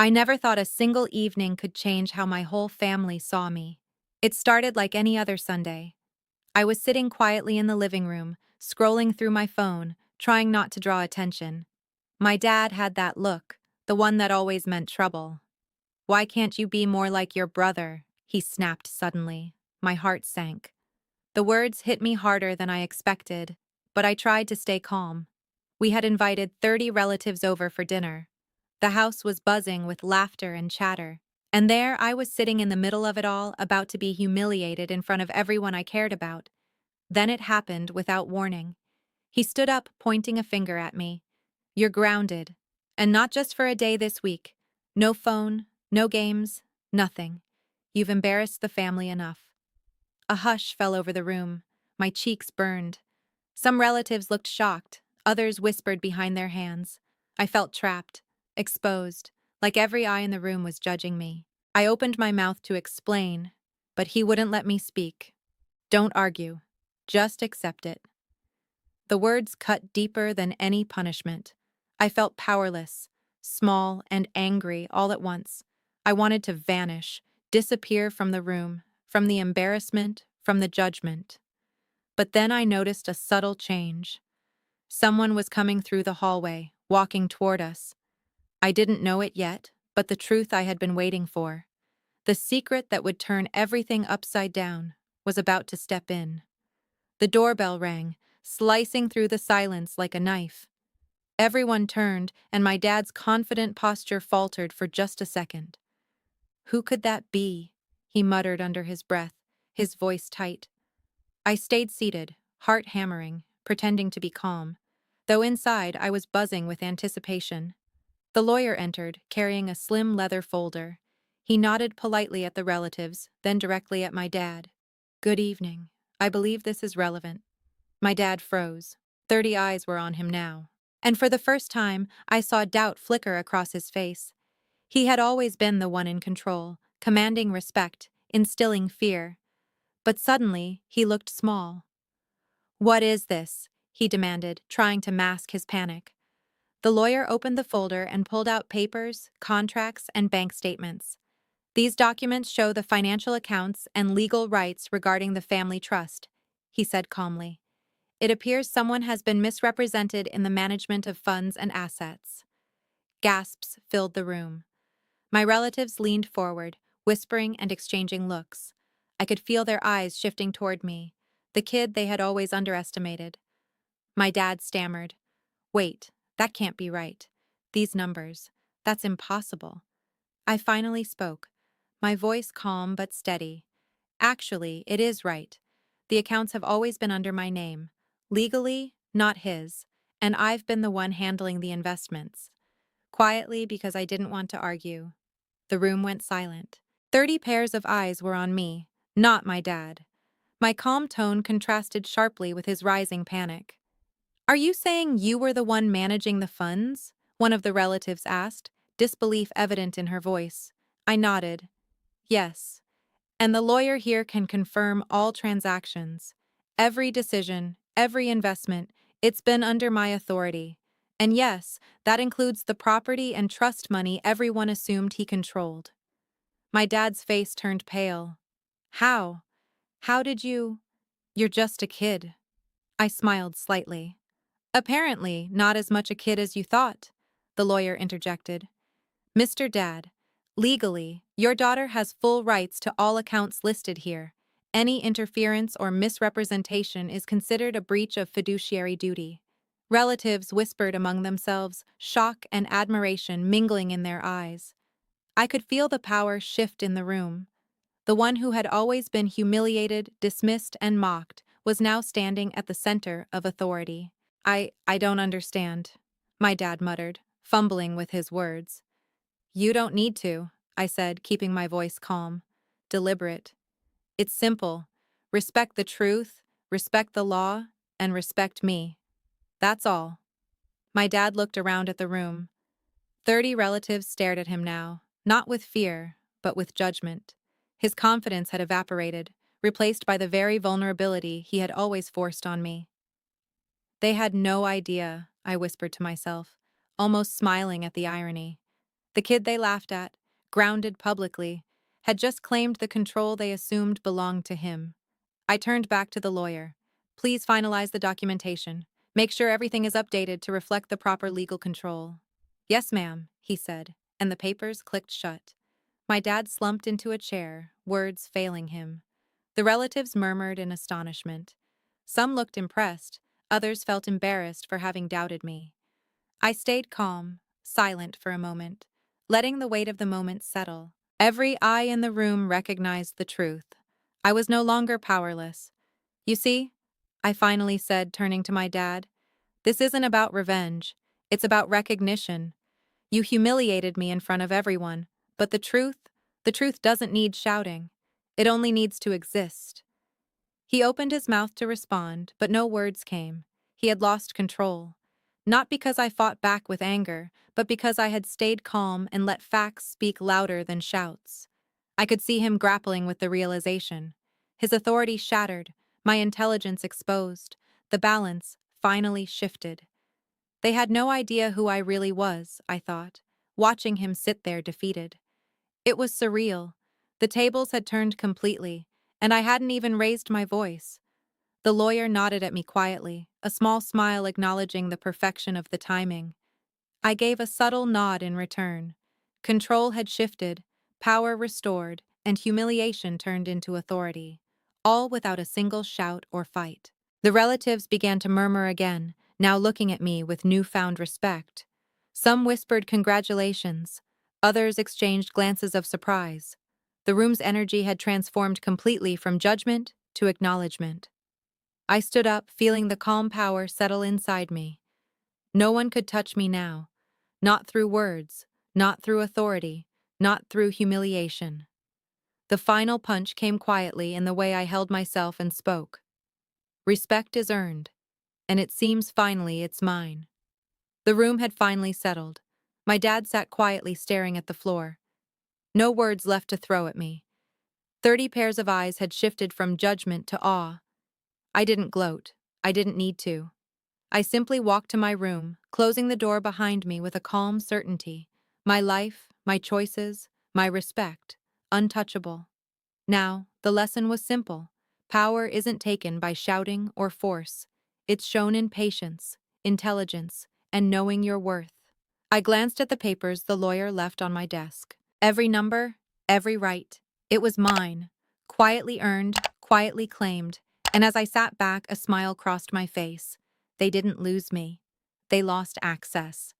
I never thought a single evening could change how my whole family saw me. It started like any other Sunday. I was sitting quietly in the living room, scrolling through my phone, trying not to draw attention. My dad had that look, the one that always meant trouble. "Why can't you be more like your brother?" he snapped suddenly. My heart sank. The words hit me harder than I expected, but I tried to stay calm. We had invited 30 relatives over for dinner. The house was buzzing with laughter and chatter. And there I was sitting in the middle of it all, about to be humiliated in front of everyone I cared about. Then it happened without warning. He stood up, pointing a finger at me. "You're grounded. And not just for a day this week. No phone, no games, nothing. You've embarrassed the family enough." A hush fell over the room. My cheeks burned. Some relatives looked shocked, others whispered behind their hands. I felt trapped, exposed, like every eye in the room was judging me. I opened my mouth to explain, but he wouldn't let me speak. "Don't argue. Just accept it." The words cut deeper than any punishment. I felt powerless, small and angry all at once. I wanted to vanish, disappear from the room, from the embarrassment, from the judgment. But then I noticed a subtle change. Someone was coming through the hallway, walking toward us. I didn't know it yet, but the truth I had been waiting for, the secret that would turn everything upside down, was about to step in. The doorbell rang, slicing through the silence like a knife. Everyone turned, and my dad's confident posture faltered for just a second. "Who could that be?" he muttered under his breath, his voice tight. I stayed seated, heart hammering, pretending to be calm, though inside I was buzzing with anticipation. The lawyer entered, carrying a slim leather folder. He nodded politely at the relatives, then directly at my dad. "Good evening. I believe this is relevant." My dad froze. 30 eyes were on him now. And for the first time, I saw doubt flicker across his face. He had always been the one in control, commanding respect, instilling fear. But suddenly, he looked small. "What is this?" he demanded, trying to mask his panic. The lawyer opened the folder and pulled out papers, contracts, and bank statements. "These documents show the financial accounts and legal rights regarding the family trust," he said calmly. "It appears someone has been misrepresented in the management of funds and assets." Gasps filled the room. My relatives leaned forward, whispering and exchanging looks. I could feel their eyes shifting toward me, the kid they had always underestimated. My dad stammered, "Wait, that can't be right. These numbers, that's impossible." I finally spoke, my voice calm but steady. "Actually, it is right. The accounts have always been under my name. Legally, not his, and I've been the one handling the investments." Quietly, because I didn't want to argue. The room went silent. 30 pairs of eyes were on me, not my dad. My calm tone contrasted sharply with his rising panic. "Are you saying you were the one managing the funds?" one of the relatives asked, disbelief evident in her voice. I nodded. "Yes. And the lawyer here can confirm all transactions. Every decision, every investment, it's been under my authority. And yes, that includes the property and trust money everyone assumed he controlled." My dad's face turned pale. "How? How did you? You're just a kid." I smiled slightly. "Apparently, not as much a kid as you thought," the lawyer interjected. "Mr. Dad, legally, your daughter has full rights to all accounts listed here. Any interference or misrepresentation is considered a breach of fiduciary duty." Relatives whispered among themselves, shock and admiration mingling in their eyes. I could feel the power shift in the room. The one who had always been humiliated, dismissed, and mocked was now standing at the center of authority. I don't understand," my dad muttered, fumbling with his words. "You don't need to," I said, keeping my voice calm, deliberate. "It's simple. Respect the truth, respect the law, and respect me. That's all." My dad looked around at the room. 30 relatives stared at him now, not with fear, but with judgment. His confidence had evaporated, replaced by the very vulnerability he had always forced on me. "They had no idea," I whispered to myself, almost smiling at the irony. The kid they laughed at, grounded publicly, had just claimed the control they assumed belonged to him. I turned back to the lawyer. Please finalize the documentation. Make sure everything is updated to reflect the proper legal control. Yes, ma'am, he said, and the papers clicked shut. My dad slumped into a chair, words failing him. The relatives murmured in astonishment. Some looked impressed, others felt embarrassed for having doubted me. I stayed calm, silent for a moment, letting the weight of the moment settle. Every eye in the room recognized the truth. I was no longer powerless. You see, I finally said, turning to my dad, this isn't about revenge. It's about recognition. You humiliated me in front of everyone, but the truth doesn't need shouting. It only needs to exist. He opened his mouth to respond, but no words came. He had lost control. Not because I fought back with anger, but because I had stayed calm and let facts speak louder than shouts. I could see him grappling with the realization. His authority shattered, my intelligence exposed, the balance finally shifted. They had no idea who I really was, I thought, watching him sit there defeated. It was surreal. The tables had turned completely, and I hadn't even raised my voice. The lawyer nodded at me quietly, a small smile acknowledging the perfection of the timing. I gave a subtle nod in return. Control had shifted, power restored, and humiliation turned into authority, all without a single shout or fight. The relatives began to murmur again, now looking at me with newfound respect. Some whispered congratulations, others exchanged glances of surprise. The room's energy had transformed completely from judgment to acknowledgement. I stood up, feeling the calm power settle inside me. No one could touch me now. Not through words, not through authority, not through humiliation. The final punch came quietly in the way I held myself and spoke. Respect is earned, and it seems finally it's mine. The room had finally settled. My dad sat quietly staring at the floor. No words left to throw at me. 30 pairs of eyes had shifted from judgment to awe. I didn't gloat. I didn't need to. I simply walked to my room, closing the door behind me with a calm certainty. My life, my choices, my respect, untouchable. Now, the lesson was simple. Power isn't taken by shouting or force. It's shown in patience, intelligence, and knowing your worth. I glanced at the papers the lawyer left on my desk. Every number, every right. It was mine. Quietly earned, quietly claimed, and as I sat back, a smile crossed my face. They didn't lose me. They lost access.